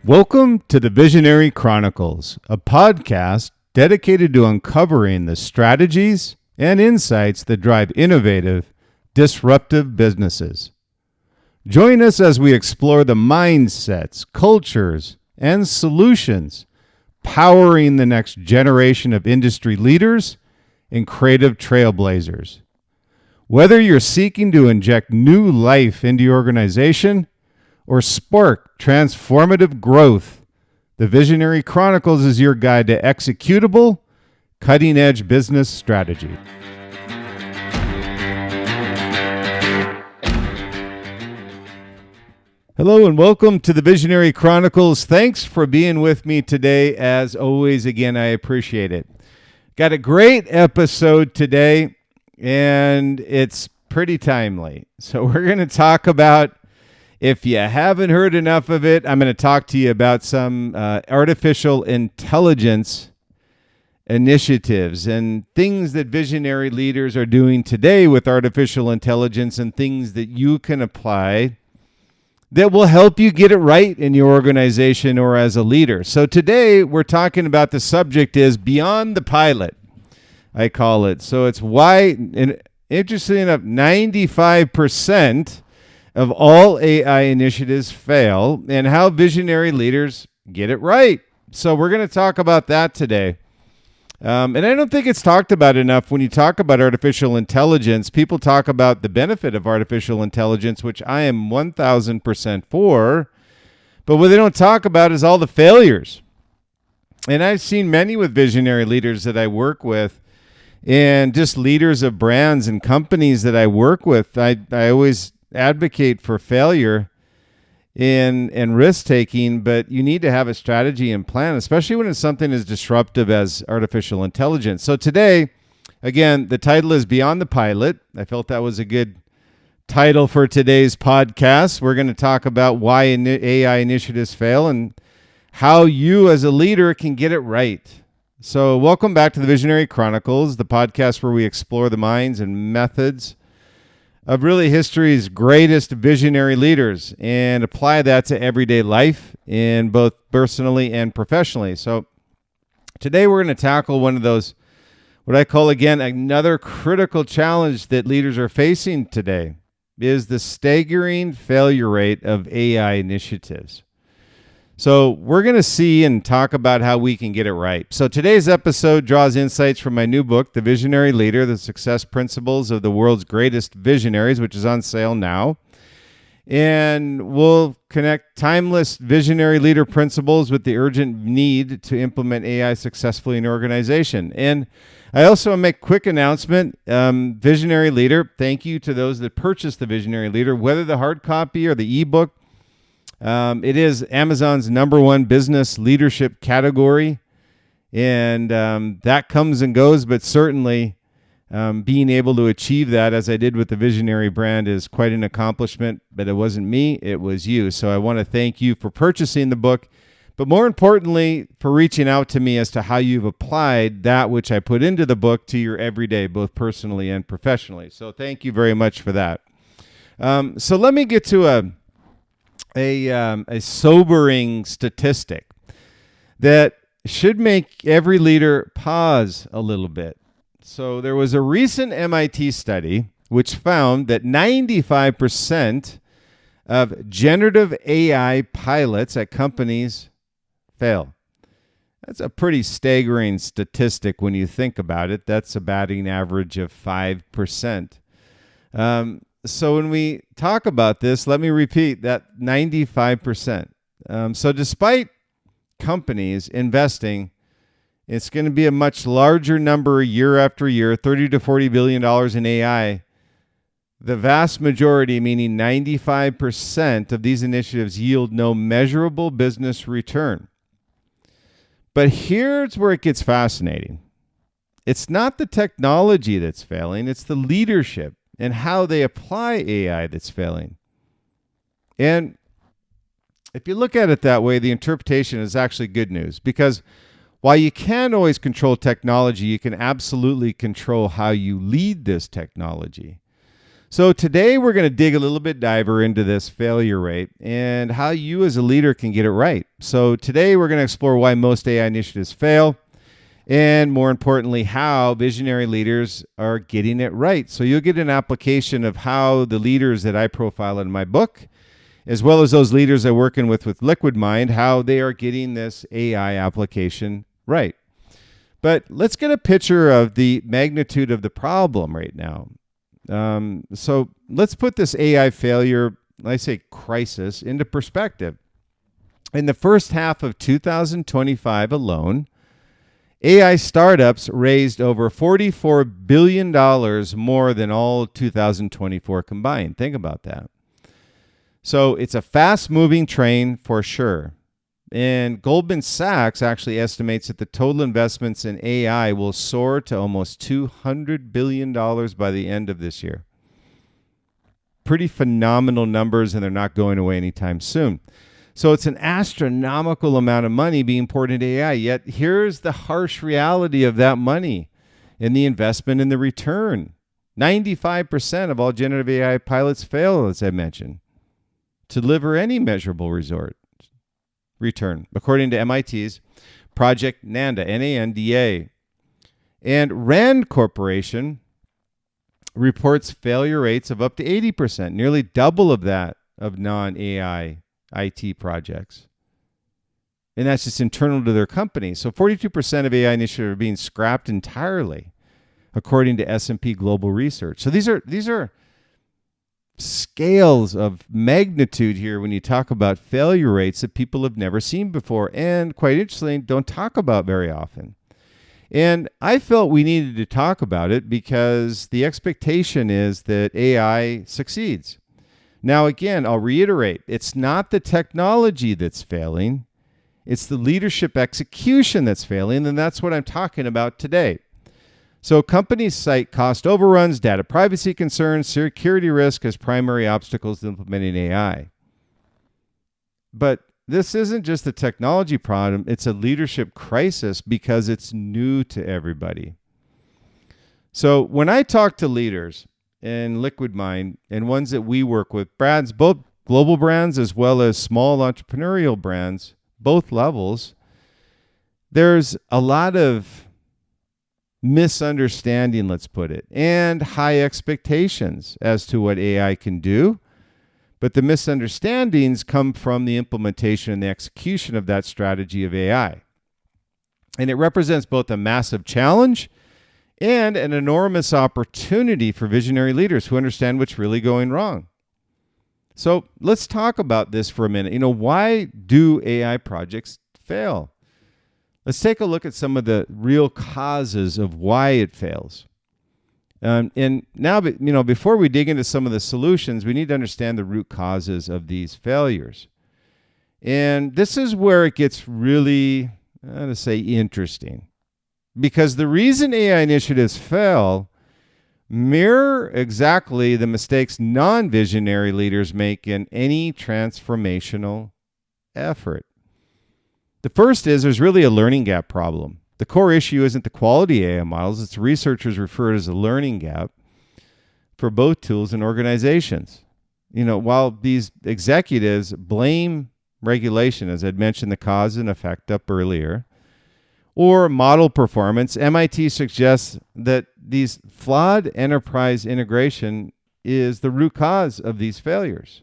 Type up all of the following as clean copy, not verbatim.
Welcome to the Visionary Chronicles, a podcast dedicated to uncovering the strategies and insights that drive innovative, disruptive businesses. Join us as we explore the mindsets, cultures, and solutions powering the next generation of industry leaders and creative trailblazers. Whether you're seeking to inject new life into your organization or spark transformative growth, the Visionary Chronicles is your guide to executable, cutting-edge business strategy. Hello and welcome to the Visionary Chronicles. Thanks for being with me today. As always, again, I appreciate it. Got a great episode today, and it's pretty timely. So we're going to talk about, if you haven't heard enough of it, I'm going to talk to you about some artificial intelligence initiatives and things that visionary leaders are doing today with artificial intelligence and things that you can apply that will help you get it right in your organization or as a leader. So today we're talking about the subject is beyond the pilot, I call it. So it's why, and interestingly enough, 95% of all AI initiatives fail and how visionary leaders get it right. So we're going to talk about that today. And I don't think it's talked about enough when you talk about artificial intelligence. People talk about the benefit of artificial intelligence, which I am 1,000% for. But what they don't talk about is all the failures. And I've seen many with visionary leaders that I work with and just leaders of brands and companies that I work with. I always advocate for failure and risk-taking, but you need to have a strategy and plan, especially when it's something as disruptive as artificial intelligence. So today, again, the title is Beyond the Pilot. I felt that was a good title for today's podcast. We're going to talk about why AI initiatives fail and how you as a leader can get it right. So welcome back to the Visionary Chronicles, the podcast where we explore the minds and methods of really history's greatest visionary leaders and apply that to everyday life in both personally and professionally. So today we're going to tackle one of those, what I call, again, another critical challenge that leaders are facing today is the staggering failure rate of AI initiatives. So we're going to see and talk about how we can get it right. So today's episode draws insights from my new book, The Visionary Leader, The Success Principles of the World's Greatest Visionaries, which is on sale now. And we'll connect timeless visionary leader principles with the urgent need to implement AI successfully in your organization. And I also make a quick announcement. Visionary Leader, thank you to those that purchased the Visionary Leader, whether the hard copy or the ebook. It is Amazon's #1 business leadership category, and that comes and goes, but certainly being able to achieve that, as I did with the Visionary brand, is quite an accomplishment, but it wasn't me, it was you. So I want to thank you for purchasing the book, but more importantly, for reaching out to me as to how you've applied that which I put into the book to your everyday, both personally and professionally. So thank you very much for that. So let me get to a sobering statistic that should make every leader pause a little bit. So there was a recent MIT study which found that 95% of generative AI pilots at companies fail. That's a pretty staggering statistic when you think about it. That's a batting average of 5%. So when we talk about this, let me repeat that 95%. So despite companies investing, it's going to be a much larger number year after year, $30 to $40 billion in AI. The vast majority, meaning 95% of these initiatives, yield no measurable business return. But here's where it gets fascinating. It's not the technology that's failing, it's the leadership and how they apply AI that's failing. And if you look at it that way, the interpretation is actually good news, because while you can't always control technology, you can absolutely control how you lead this technology. So today we're going to dig a little bit deeper into this failure rate and how you as a leader can get it right. So today we're going to explore why most AI initiatives fail, and more importantly, how visionary leaders are getting it right. So you'll get an application of how the leaders that I profile in my book, as well as those leaders I'm working with Liquid Mind, how they are getting this AI application right. But let's get a picture of the magnitude of the problem right now. So let's put this AI failure, I say crisis, into perspective. In the first half of 2025 alone, AI startups raised over $44 billion more than all 2024 combined. Think about that. So it's a fast-moving train for sure. And Goldman Sachs actually estimates that the total investments in AI will soar to almost $200 billion by the end of this year. Pretty phenomenal numbers, and they're not going away anytime soon. So it's an astronomical amount of money being poured into AI. Yet here's the harsh reality of that money and the investment and the return. 95% of all generative AI pilots fail, as I mentioned, to deliver any measurable return, according to MIT's Project NANDA, N-A-N-D-A. And Rand Corporation reports failure rates of up to 80%, nearly double of that of non-AI IT projects. And that's just internal to their company. So 42% of AI initiatives are being scrapped entirely, according to S&P Global Research. So these are scales of magnitude here when you talk about failure rates that people have never seen before, and quite interestingly, don't talk about very often. And I felt we needed to talk about it because the expectation is that AI succeeds. Now, again, I'll reiterate, it's not the technology that's failing. It's the leadership execution that's failing, and that's what I'm talking about today. So companies cite cost overruns, data privacy concerns, security risk as primary obstacles to implementing AI. But this isn't just a technology problem, it's a leadership crisis because it's new to everybody. So when I talk to leaders in Liquid Mind and ones that we work with, brands, both global brands as well as small entrepreneurial brands, both levels, there's a lot of misunderstanding, let's put it, and high expectations as to what AI can do. But the misunderstandings come from the implementation and the execution of that strategy of AI. And it represents both a massive challenge and an enormous opportunity for visionary leaders who understand what's really going wrong. So let's talk about this for a minute. Why do AI projects fail? Let's take a look at some of the real causes of why it fails. And now, before we dig into some of the solutions, we need to understand the root causes of these failures. And this is where it gets really, interesting. Because the reason AI initiatives fail mirror exactly the mistakes non-visionary leaders make in any transformational effort. The first is there's really a learning gap problem. The core issue isn't the quality of AI models. It's researchers refer to as a learning gap for both tools and organizations. While these executives blame regulation, as I'd mentioned the cause and effect up earlier, or model performance, MIT suggests that these flawed enterprise integration is the root cause of these failures.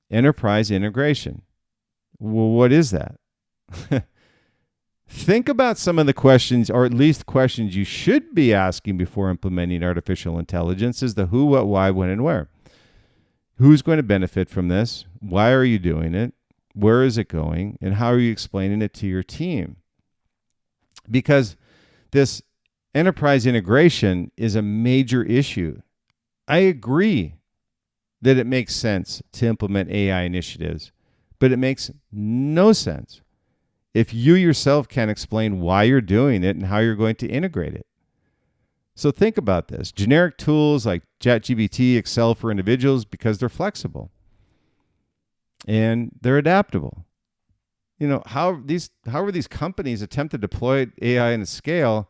Enterprise integration. Well, what is that? Think about some of the questions, or at least questions you should be asking before implementing artificial intelligence, is the who, what, why, when, and where. Who's going to benefit from this? Why are you doing it? Where is it going? And how are you explaining it to your team? Because this enterprise integration is a major issue. I agree that it makes sense to implement AI initiatives, but it makes no sense if you yourself can't explain why you're doing it and how you're going to integrate it. So think about this. Generic tools like ChatGPT excel for individuals because they're flexible and they're adaptable. How are these companies attempt to deploy AI in a scale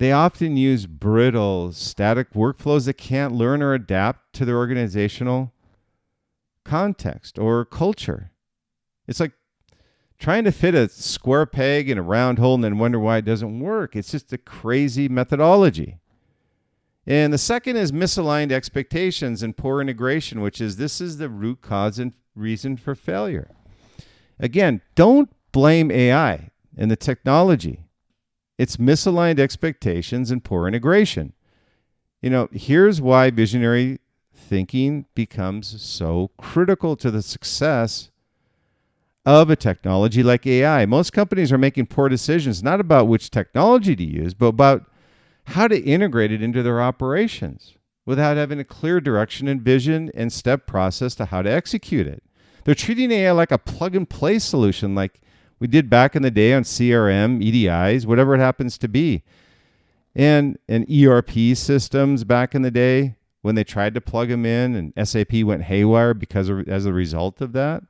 they often use brittle, static workflows that can't learn or adapt to their organizational context or culture. It's like trying to fit a square peg in a round hole and then wonder why it doesn't work. It's just a crazy methodology. And the second is misaligned expectations and poor integration, which is this is the root cause and reason for failure. Again, don't blame AI and the technology. It's misaligned expectations and poor integration. Here's why visionary thinking becomes so critical to the success of a technology like AI. Most companies are making poor decisions, not about which technology to use, but about how to integrate it into their operations without having a clear direction and vision and step process to how to execute it. They're treating AI like a plug-and-play solution like we did back in the day on CRM, EDIs, whatever it happens to be. And ERP systems back in the day when they tried to plug them in and SAP went haywire as a result of that.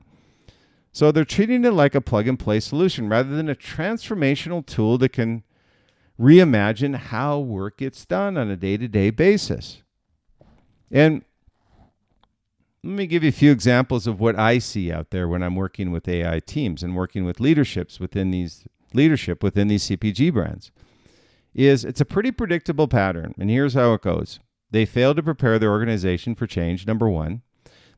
So they're treating it like a plug-and-play solution rather than a transformational tool that can reimagine how work gets done on a day-to-day basis. And let me give you a few examples of what I see out there when I'm working with AI teams and working with leadership within these CPG brands. It's a pretty predictable pattern, and here's how it goes. They fail to prepare their organization for change, number one.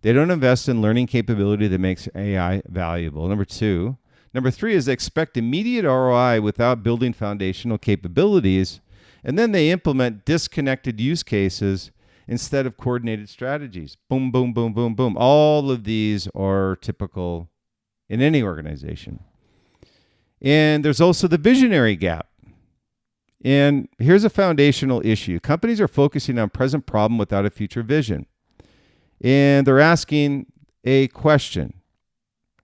They don't invest in learning capability that makes AI valuable, number two. Number three is they expect immediate ROI without building foundational capabilities, and then they implement disconnected use cases instead of coordinated strategies. Boom, boom, boom, boom, boom. All of these are typical in any organization. And there's also the visionary gap. And here's a foundational issue. Companies are focusing on present problem without a future vision. And they're asking a question.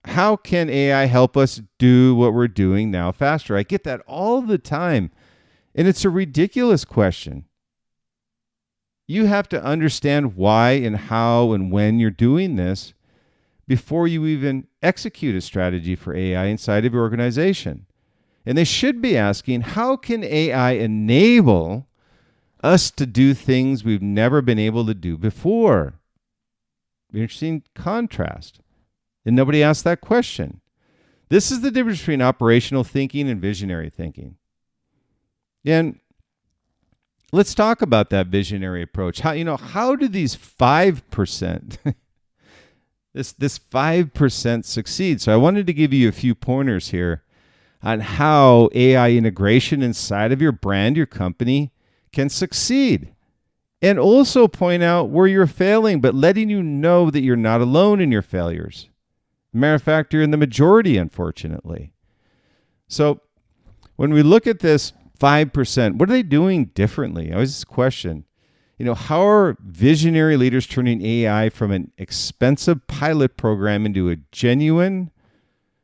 How can AI help us do what we're doing now faster? I get that all the time. And it's a ridiculous question. You have to understand why and how and when you're doing this before you even execute a strategy for AI inside of your organization. And they should be asking, how can AI enable us to do things we've never been able to do before? Interesting contrast. And nobody asked that question. This is the difference between operational thinking and visionary thinking. And let's talk about that visionary approach. How do these 5%, this 5% succeed? So I wanted to give you a few pointers here on how AI integration inside of your brand, your company, can succeed. And also point out where you're failing, but letting you know that you're not alone in your failures. Matter of fact, you're in the majority, unfortunately. So when we look at this 5%, what are they doing differently? I always question, how are visionary leaders turning AI from an expensive pilot program into a genuine,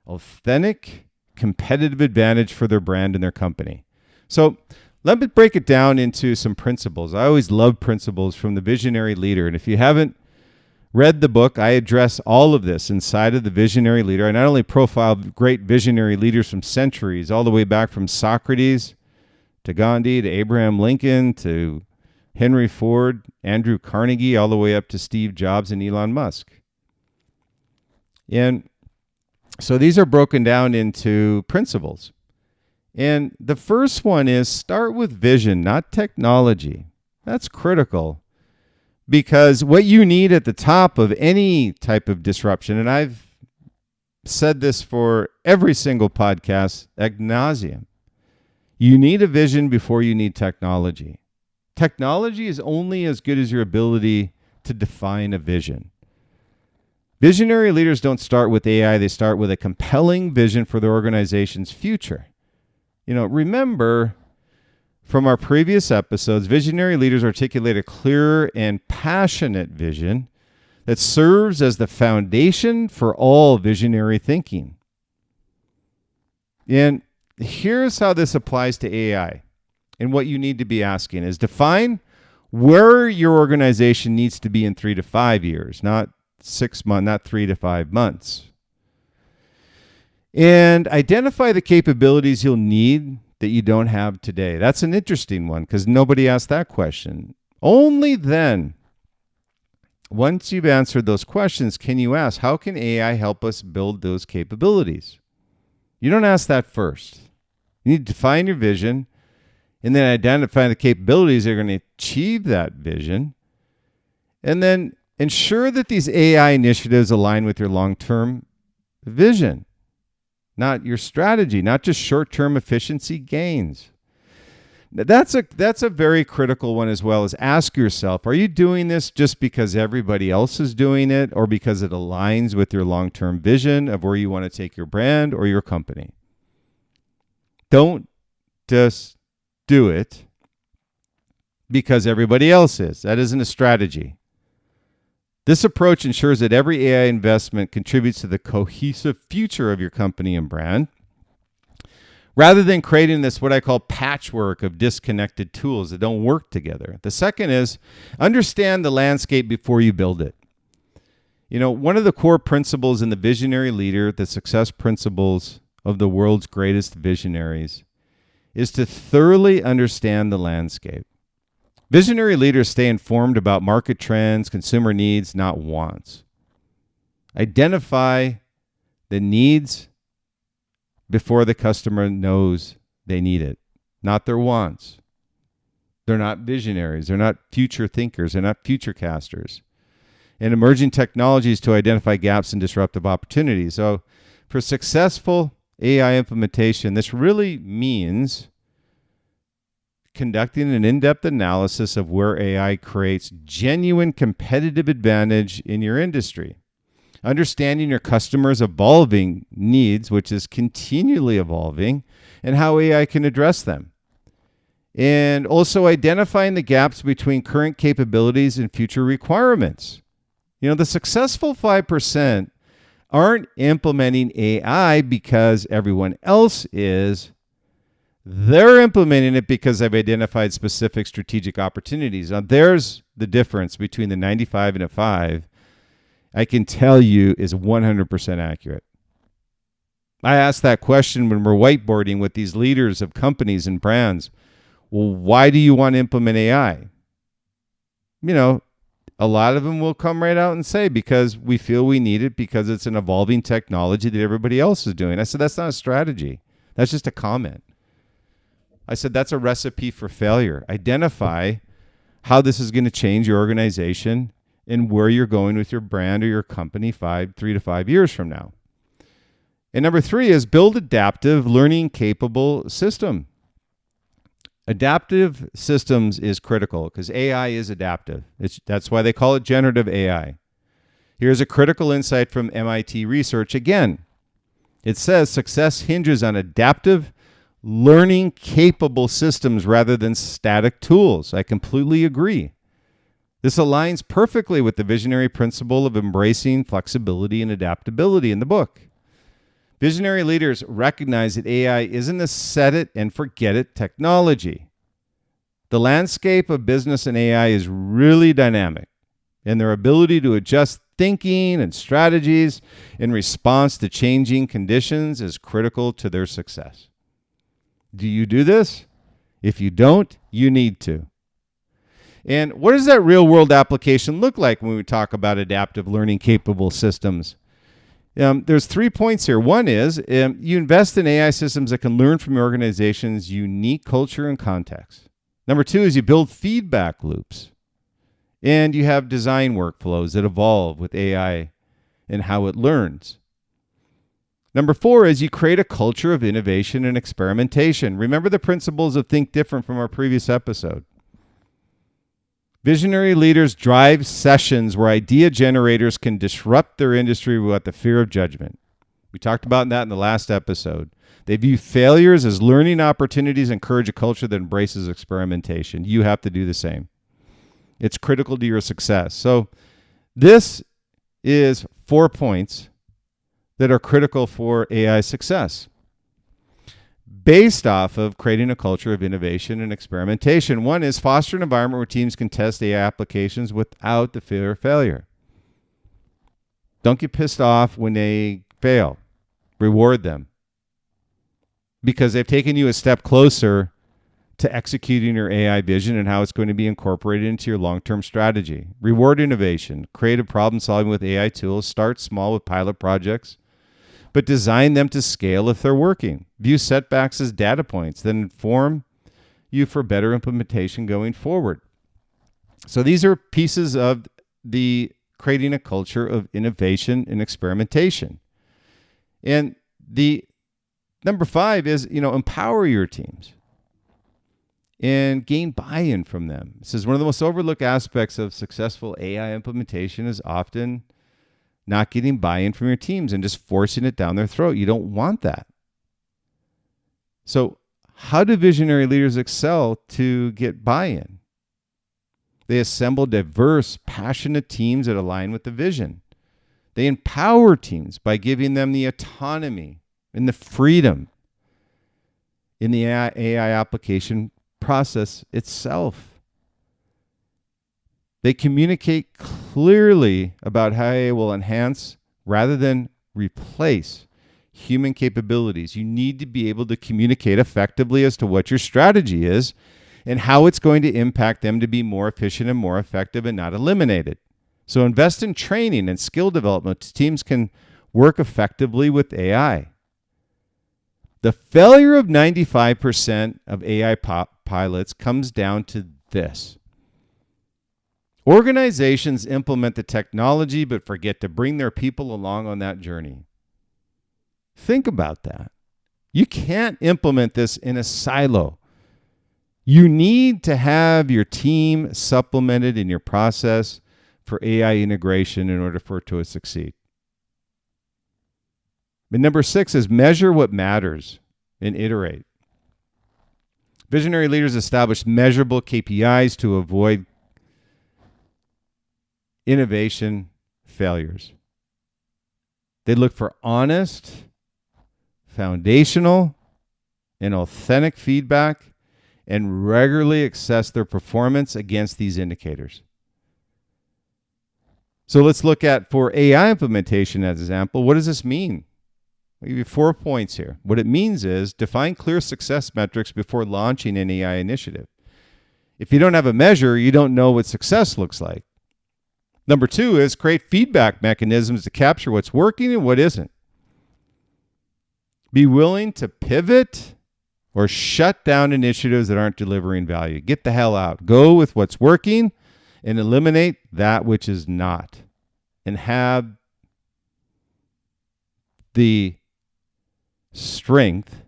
authentic, competitive advantage for their brand and their company? So let me break it down into some principles. I always love principles from the visionary leader. And if you haven't read the book, I address all of this inside of the visionary leader. I not only profile great visionary leaders from centuries, all the way back from Socrates to Gandhi to Abraham Lincoln to Henry Ford, Andrew Carnegie, all the way up to Steve Jobs and Elon Musk. And so these are broken down into principles. And the first one is start with vision, not technology. That's critical because what you need at the top of any type of disruption, and I've said this for every single podcast ad nauseum, you need a vision before you need technology. Technology is only as good as your ability to define a vision. Visionary leaders don't start with AI, they start with a compelling vision for their organization's future. Remember from our previous episodes, visionary leaders articulate a clear and passionate vision that serves as the foundation for all visionary thinking. And here's how this applies to AI. And what you need to be asking is define where your organization needs to be in 3 to 5 years, not 6 months, not 3 to 5 months. And identify the capabilities you'll need that you don't have today? That's an interesting one because nobody asked that question. Only then, once you've answered those questions, can you ask, how can AI help us build those capabilities? You don't ask that first. You need to define your vision and then identify the capabilities that are going to achieve that vision. And then ensure that these AI initiatives align with your long-term vision, not your strategy, not just short-term efficiency gains. That's a very critical one as well, is ask yourself, are you doing this just because everybody else is doing it or because it aligns with your long-term vision of where you want to take your brand or your company? Don't just do it because everybody else is. That isn't a strategy. This approach ensures that every AI investment contributes to the cohesive future of your company and brand, rather than creating this, what I call, patchwork of disconnected tools that don't work together. The second is understand the landscape before you build it. You know, one of the core principles in the Visionary Leader, the success principles of the world's greatest visionaries, is to thoroughly understand the landscape. Visionary leaders stay informed about market trends, consumer needs, not wants. Identify the needs before the customer knows they need it, not their wants. They're not visionaries. They're not future thinkers. They're not future casters. And emerging technologies to identify gaps and disruptive opportunities. So for successful AI implementation, this really means conducting an in-depth analysis of where AI creates genuine competitive advantage in your industry. Understanding your customers' evolving needs, which is continually evolving, and how AI can address them. And also identifying the gaps between current capabilities and future requirements. You know, the successful 5% aren't implementing AI because everyone else is. They're implementing it because they've identified specific strategic opportunities. Now, there's the difference between the 95 and a 5. I can tell you is 100% accurate. I ask that question when we're whiteboarding with these leaders of companies and brands. Well, why do you want to implement AI? You know, a lot of them will come right out and say, because we feel we need it, because it's an evolving technology that everybody else is doing. I said, that's not a strategy. That's just a comment. I said, that's a recipe for failure. Identify how this is going to change your organization and where you're going with your brand or your company 3 to 5 years from now. And number 3 is build adaptive, learning capable system. Adaptive systems is critical because AI is adaptive. That's why they call it generative AI. Here's a critical insight from MIT research. Again, it says success hinges on adaptive, learning capable systems rather than static tools. I completely agree. This aligns perfectly with the visionary principle of embracing flexibility and adaptability in the book. Visionary leaders recognize that AI isn't a set it and forget it technology. The landscape of business and AI is really dynamic, and their ability to adjust thinking and strategies in response to changing conditions is critical to their success. Do you do this? If you don't, you need to. And what does that real-world application look like when we talk about adaptive learning capable systems? There's 3 points here. One is you invest in AI systems that can learn from your organization's unique culture and context. Number 2 is you build feedback loops. And you have design workflows that evolve with AI and how it learns. Number 4 is you create a culture of innovation and experimentation. Remember the principles of Think Different from our previous episode. Visionary leaders drive sessions where idea generators can disrupt their industry without the fear of judgment. We talked about that in the last episode. They view failures as learning opportunities and encourage a culture that embraces experimentation. You have to do the same. It's critical to your success. So this is 4 points that are critical for AI success, based off of creating a culture of innovation and experimentation. One is foster an environment where teams can test AI applications without the fear of failure. Don't get pissed off when they fail. Reward them. because they've taken you a step closer to executing your AI vision and how it's going to be incorporated into your long-term strategy. Reward innovation, creative problem solving with AI tools. Start small with pilot projects, but design them to scale if they're working. View setbacks as data points that inform you for better implementation going forward. So these are pieces of the creating a culture of innovation and experimentation. And the number 5 is, empower your teams and gain buy-in from them. This is one of the most overlooked aspects of successful AI implementation is often not getting buy-in from your teams and just forcing it down their throat. You don't want that. So how do visionary leaders excel to get buy-in? They assemble diverse, passionate teams that align with the vision. They empower teams by giving them the autonomy and the freedom in the AI application process itself. They communicate clearly about how AI will enhance rather than replace human capabilities. You need to be able to communicate effectively as to what your strategy is and how it's going to impact them to be more efficient and more effective and not eliminate it. So invest in training and skill development so teams can work effectively with AI. The failure of 95% of AI pilots comes down to this. Organizations implement the technology but forget to bring their people along on that journey. Think about that. You can't implement this in a silo. You need to have your team supplemented in your process for AI integration in order for it to succeed. And number 6 is measure what matters and iterate. Visionary leaders establish measurable KPIs to avoid innovation failures. They look for honest, foundational, and authentic feedback and regularly assess their performance against these indicators. So let's look at, for AI implementation as an example, what does this mean? I'll give you 4 points here. What it means is define clear success metrics before launching an AI initiative. If you don't have a measure, you don't know what success looks like. Number 2 is create feedback mechanisms to capture what's working and what isn't. Be willing to pivot or shut down initiatives that aren't delivering value. Get the hell out. Go with what's working and eliminate that which is not. And have the strength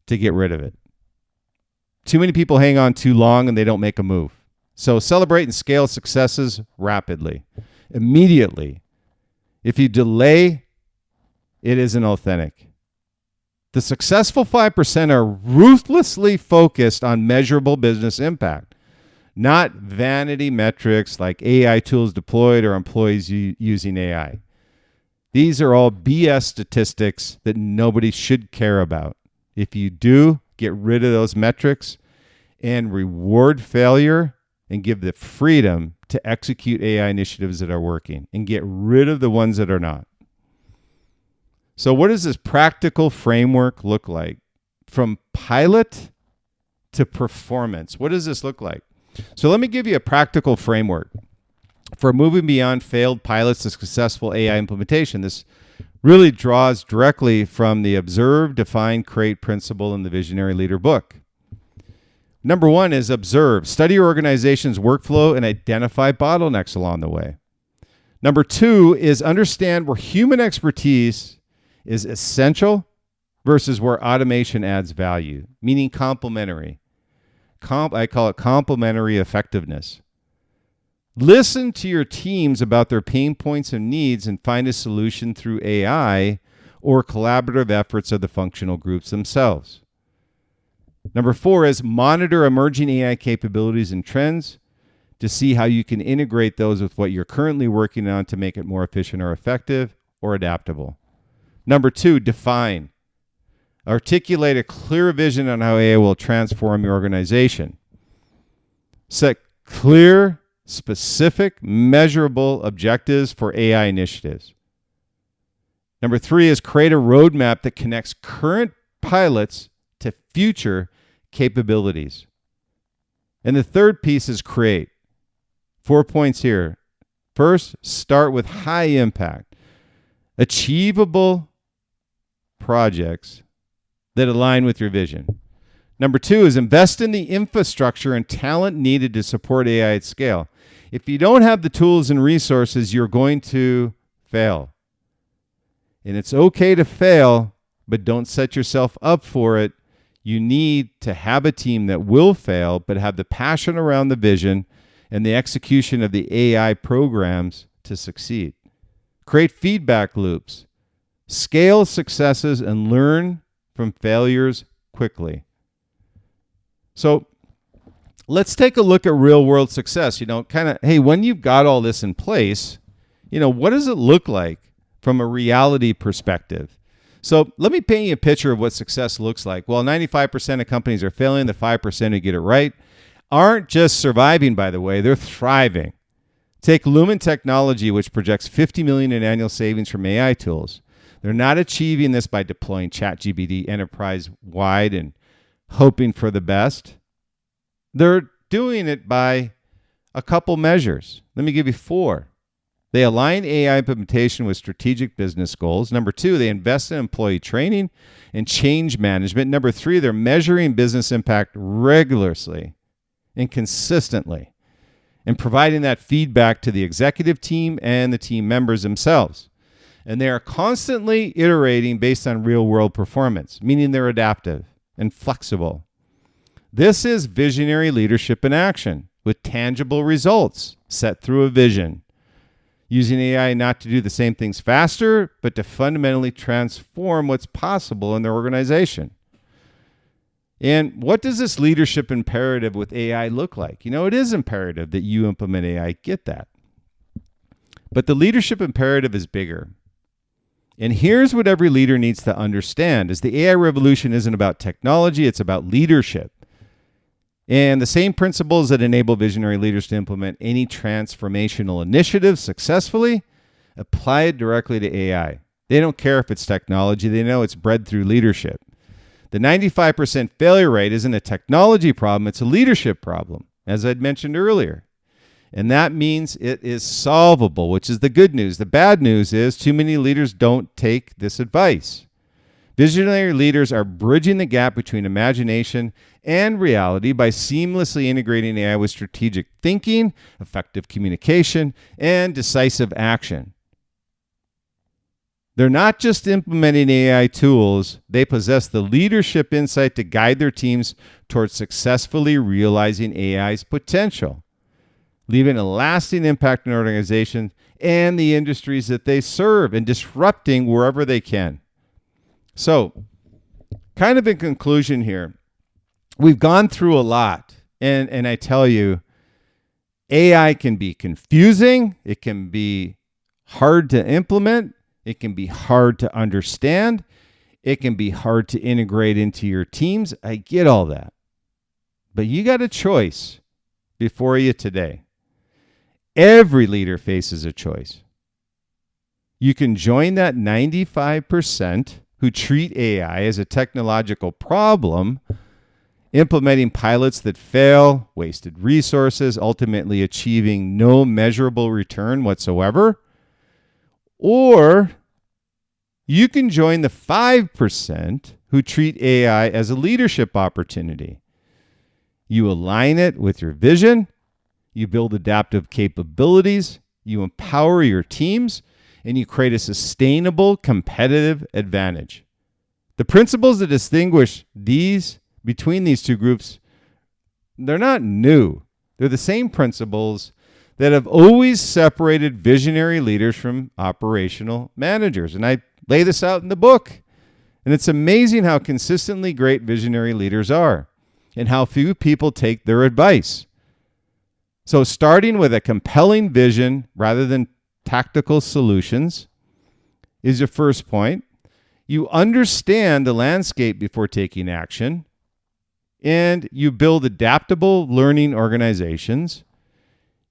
to get rid of it. Too many people hang on too long and they don't make a move. So celebrate and scale successes rapidly, immediately. If you delay, it isn't authentic. The successful 5% are ruthlessly focused on measurable business impact, not vanity metrics like AI tools deployed or employees using AI. These are all BS statistics that nobody should care about. If you do, get rid of those metrics and reward failure and give the freedom to execute AI initiatives that are working and get rid of the ones that are not. So what does this practical framework look like? From pilot to performance. What does this look like? So let me give you a practical framework for moving beyond failed pilots to successful AI implementation. This really draws directly from the observe, define, create principle in the Visionary Leader book. Number 1 is observe. Study your organization's workflow and identify bottlenecks along the way. Number 2 is understand where human expertise is essential versus where automation adds value, meaning complementary. I call it complementary effectiveness. Listen to your teams about their pain points and needs and find a solution through AI or collaborative efforts of the functional groups themselves. Number 4 is monitor emerging AI capabilities and trends to see how you can integrate those with what you're currently working on to make it more efficient or effective or adaptable. Number 2, define. Articulate a clear vision on how AI will transform your organization. Set clear, specific, measurable objectives for AI initiatives. Number 3 is create a roadmap that connects current pilots to future capabilities. And the third piece is create. 4 points here. First, start with high impact, achievable projects that align with your vision. Number 2 is invest in the infrastructure and talent needed to support AI at scale. If you don't have the tools and resources, you're going to fail. And it's okay to fail, but don't set yourself up for it. You need to have a team that will fail, but have the passion around the vision and the execution of the AI programs to succeed. Create feedback loops. Scale successes and learn from failures quickly. So let's take a look at real world success. Hey, when you've got all this in place, what does it look like from a reality perspective? So let me paint you a picture of what success looks like. Well, 95% of companies are failing. The 5% who get it right aren't just surviving, by the way, they're thriving. Take Lumen Technology, which projects $50 million in annual savings from AI tools. They're not achieving this by deploying ChatGPT enterprise-wide and hoping for the best. They're doing it by a couple measures. Let me give you 4. They align AI implementation with strategic business goals. Number 2, they invest in employee training and change management. Number 3, they're measuring business impact regularly and consistently and providing that feedback to the executive team and the team members themselves. And they are constantly iterating based on real-world performance, meaning they're adaptive and flexible. This is visionary leadership in action with tangible results set through a vision. Using AI not to do the same things faster, but to fundamentally transform what's possible in their organization. And what does this leadership imperative with AI look like? It is imperative that you implement AI. Get that. But the leadership imperative is bigger. And here's what every leader needs to understand is the AI revolution isn't about technology, it's about leadership. And the same principles that enable visionary leaders to implement any transformational initiative successfully apply it directly to AI. They don't care if it's technology, they know it's bred through leadership. The 95% failure rate isn't a technology problem, it's a leadership problem, as I'd mentioned earlier. And that means it is solvable, which is the good news. The bad news is too many leaders don't take this advice. Visionary leaders are bridging the gap between imagination and reality by seamlessly integrating AI with strategic thinking, effective communication, and decisive action. They're not just implementing AI tools, they possess the leadership insight to guide their teams towards successfully realizing AI's potential, leaving a lasting impact in organizations and the industries that they serve and disrupting wherever they can. So, kind of in conclusion here, we've gone through a lot, and I tell you, AI can be confusing, it can be hard to implement, it can be hard to understand, it can be hard to integrate into your teams. I get all that. But you got a choice before you today. Every leader faces a choice. You can join that 95% who treat AI as a technological problem, implementing pilots that fail, wasted resources, ultimately achieving no measurable return whatsoever. Or you can join the 5% who treat AI as a leadership opportunity. You align it with your vision, you build adaptive capabilities, you empower your teams, and you create a sustainable competitive advantage. The principles that distinguish between these two groups, they're not new. They're the same principles that have always separated visionary leaders from operational managers. And I lay this out in the book. And it's amazing how consistently great visionary leaders are and how few people take their advice. So starting with a compelling vision rather than tactical solutions is your first point. You understand the landscape before taking action, and you build adaptable learning organizations.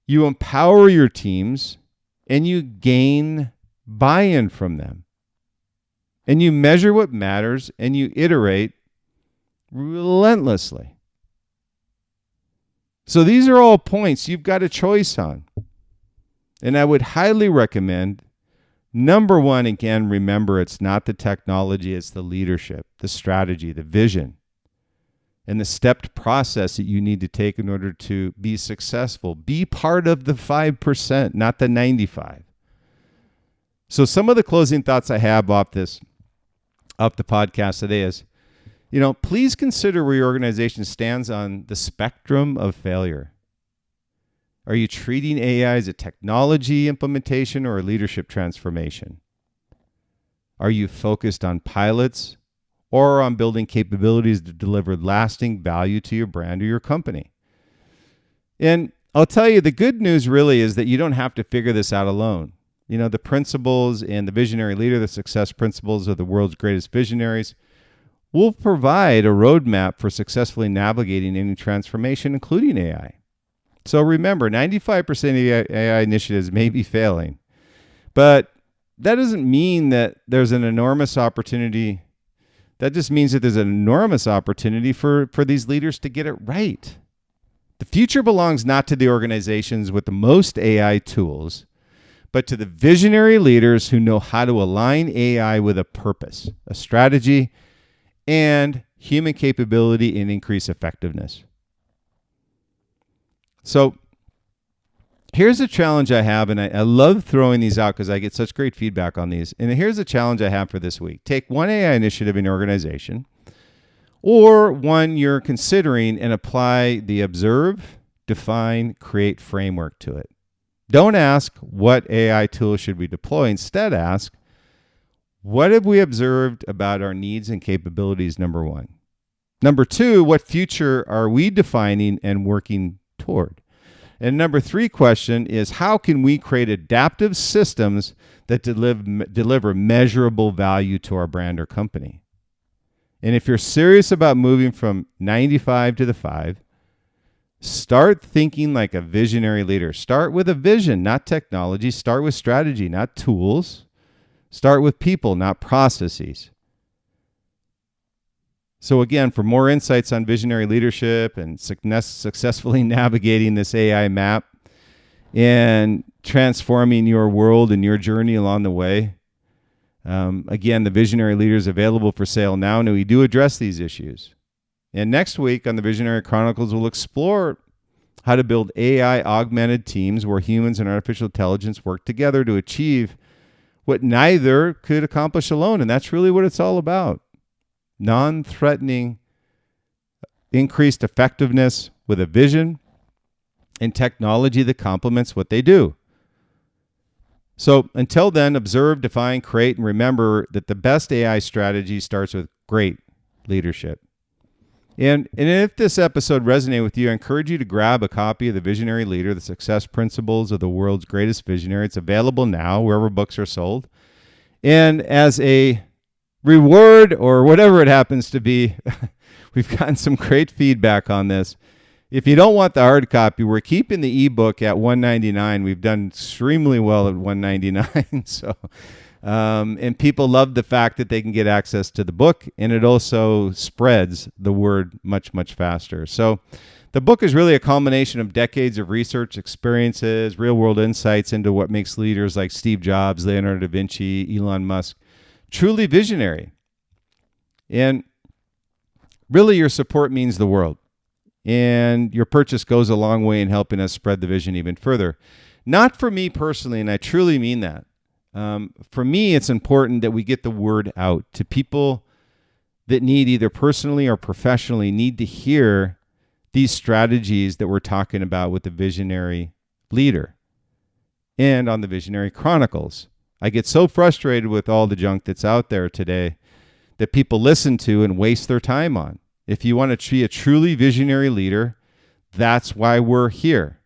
You empower your teams, and you gain buy-in from them. And you measure what matters and you iterate relentlessly. So these are all points you've got a choice on. And I would highly recommend, number one, again, remember it's not the technology, it's the leadership, the strategy, the vision, and the stepped process that you need to take in order to be successful. Be part of the 5%, not the 95%. So some of the closing thoughts I have off the podcast today is, please consider where your organization stands on the spectrum of failure. Are you treating AI as a technology implementation or a leadership transformation? Are you focused on pilots or on building capabilities to deliver lasting value to your brand or your company? And I'll tell you, the good news really is that you don't have to figure this out alone. The principles and the visionary leader, the success principles of the world's greatest visionaries, will provide a roadmap for successfully navigating any transformation, including AI. So remember, 95% of AI initiatives may be failing, but that doesn't mean that there's an enormous opportunity. That just means that there's an enormous opportunity for these leaders to get it right. The future belongs not to the organizations with the most AI tools, but to the visionary leaders who know how to align AI with a purpose, a strategy, and human capability and increase effectiveness. So here's a challenge I have, and I love throwing these out because I get such great feedback on these. And here's a challenge I have for this week. Take one AI initiative in your organization or one you're considering and apply the observe, define, create framework to it. Don't ask what AI tool should we deploy. Instead, ask, what have we observed about our needs and capabilities, number one? Number two, what future are we defining and working toward? And number three question is, how can we create adaptive systems that deliver measurable value to our brand or company? And if you're serious about moving from 95 to the 5, start thinking like a visionary leader. Start with a vision, not technology. Start with strategy, not tools. Start with people, not processes. So again, for more insights on visionary leadership and successfully navigating this AI map and transforming your world and your journey along the way, again, the Visionary Leader is available for sale now, and we do address these issues. And next week on the Visionary Chronicles, we'll explore how to build AI-augmented teams where humans and artificial intelligence work together to achieve what neither could accomplish alone, and that's really what it's all about. Non-threatening, increased effectiveness with a vision and technology that complements what they do. So until then, observe, define, create, and remember that the best AI strategy starts with great leadership. And if this episode resonated with you, I encourage you to grab a copy of The Visionary Leader, The Success Principles of the World's Greatest Visionary. It's available now wherever books are sold. And as a reward or whatever it happens to be, we've gotten some great feedback on this. If you don't want the hard copy, we're keeping the ebook at $199. We've done extremely well at $199. So, and people love the fact that they can get access to the book, and it also spreads the word much, much faster. So the book is really a culmination of decades of research, experiences, real-world insights into what makes leaders like Steve Jobs, Leonardo da Vinci, Elon Musk truly visionary. And really, your support means the world. And your purchase goes a long way in helping us spread the vision even further. Not for me personally, and I truly mean that. For me, it's important that we get the word out to people that need, either personally or professionally, need to hear these strategies that we're talking about with the Visionary Leader and on the Visionary Chronicles. I get so frustrated with all the junk that's out there today that people listen to and waste their time on. If you want to be a truly visionary leader, that's why we're here.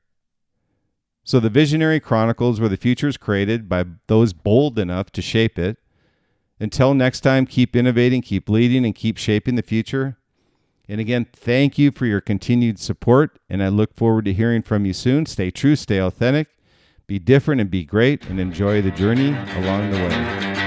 So the Visionary Chronicles, where the future is created by those bold enough to shape it. Until next time, keep innovating, keep leading, and keep shaping the future. And again, thank you for your continued support, and I look forward to hearing from you soon. Stay true, stay authentic, be different, and be great, and enjoy the journey along the way.